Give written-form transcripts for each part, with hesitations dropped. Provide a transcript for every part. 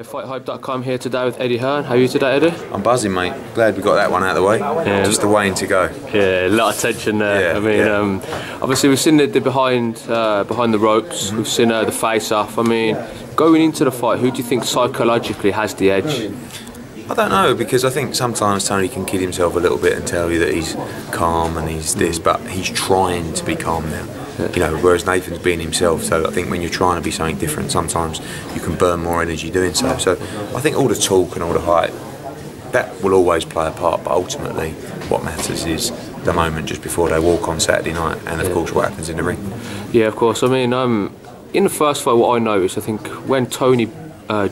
FightHype.com here today with Eddie Hearn. How are you today, Eddie? I'm buzzing, mate. Glad we got that one out of the way. Yeah. Just the weighing to go. Yeah, a lot of tension there. Yeah, I mean, obviously we've seen the behind the ropes. We've seen the face-off. I mean, going into the fight, who do you think psychologically has the edge? I don't know, because I think sometimes Tony can kid himself a little bit and tell you that he's calm and he's this, but he's trying to be calm now. You know, whereas Nathan's being himself. So I think when you're trying to be something different, sometimes you can burn more energy doing so. So I think all the talk and all the hype, that will always play a part, but ultimately what matters is the moment just before they walk on Saturday night, and of course what happens in the ring. Yeah, of course. I mean, in the first fight, what I noticed, I think when Tony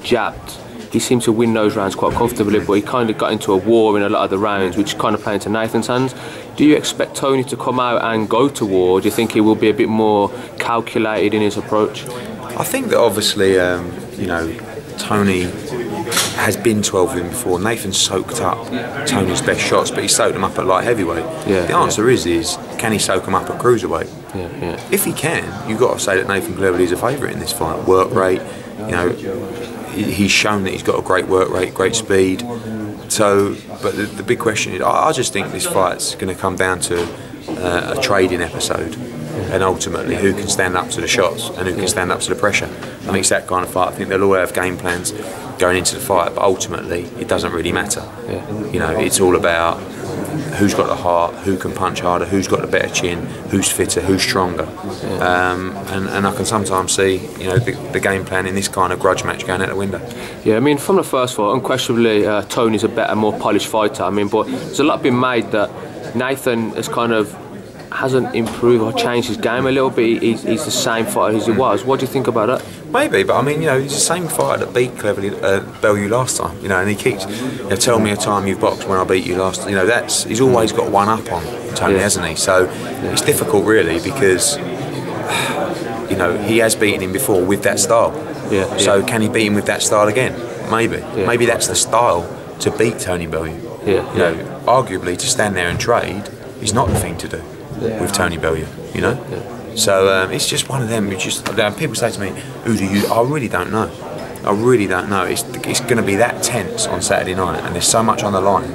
jabbed, he seemed to win those rounds quite comfortably, but he kind of got into a war in a lot of the rounds, which kind of played into Nathan's hands. Do you expect Tony to come out and go to war? Do you think he will be a bit more calculated in his approach? I think that obviously, you know, Tony has been 12 in before. Nathan soaked up Tony's best shots, but he soaked them up at light heavyweight. The answer is can he soak them up at cruiserweight? If he can, you've got to say that Nathan Cleverly is a favourite in this fight. Work rate, you know, he's shown that he's got a great work rate, great speed. So, but the big question is, I just think this fight's going to come down to a trading episode, and ultimately who can stand up to the shots and who can stand up to the pressure. I think it's that kind of fight. I think they'll all have game plans going into the fight, but ultimately it doesn't really matter. You know, it's all about who's got the heart, who can punch harder, who's got the better chin, who's fitter, who's stronger. And I can sometimes see, you know, the game plan in this kind of grudge match going out the window. Yeah, I mean, from the first fight, unquestionably Tony's a better, more polished fighter. I mean, but there's a lot been made that Nathan has kind of hasn't improved or changed his game a little bit. He's the same fighter as he was. What do you think about that? Maybe, but I mean, you know, he's the same fighter that beat Cleverly Bellew last time. You know, and he keeps, you know, tell me a time you've boxed when I beat you last. You know, he's always got one up on Tony, hasn't he? So it's difficult, really, because you know he has beaten him before with that style. So can he beat him with that style again? Maybe. Maybe that's the style to beat Tony Bellew. You know, arguably to stand there and trade is not the thing to do with Tony Bellew. You know. So it's just one of them. People say to me, "Who do you?" I really don't know. I really don't know. It's going to be that tense on Saturday night, and there's so much on the line.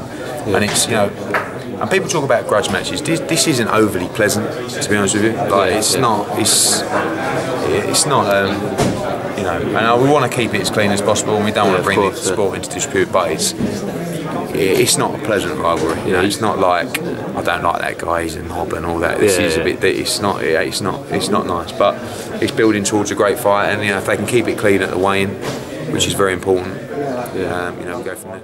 And it's, you know, and people talk about grudge matches. This isn't overly pleasant, to be honest with you. Like it's not. It's not. You know, and we want to keep it as clean as possible, and we don't want to bring the sport into dispute. But it's not a pleasant rivalry. You know, it's not like I don't like that guy, he's a knob and all that. This is a bit. It's not nice. But it's building towards a great fight, and you know, if they can keep it clean at the weigh-in, which is very important, you know, we'll go from there.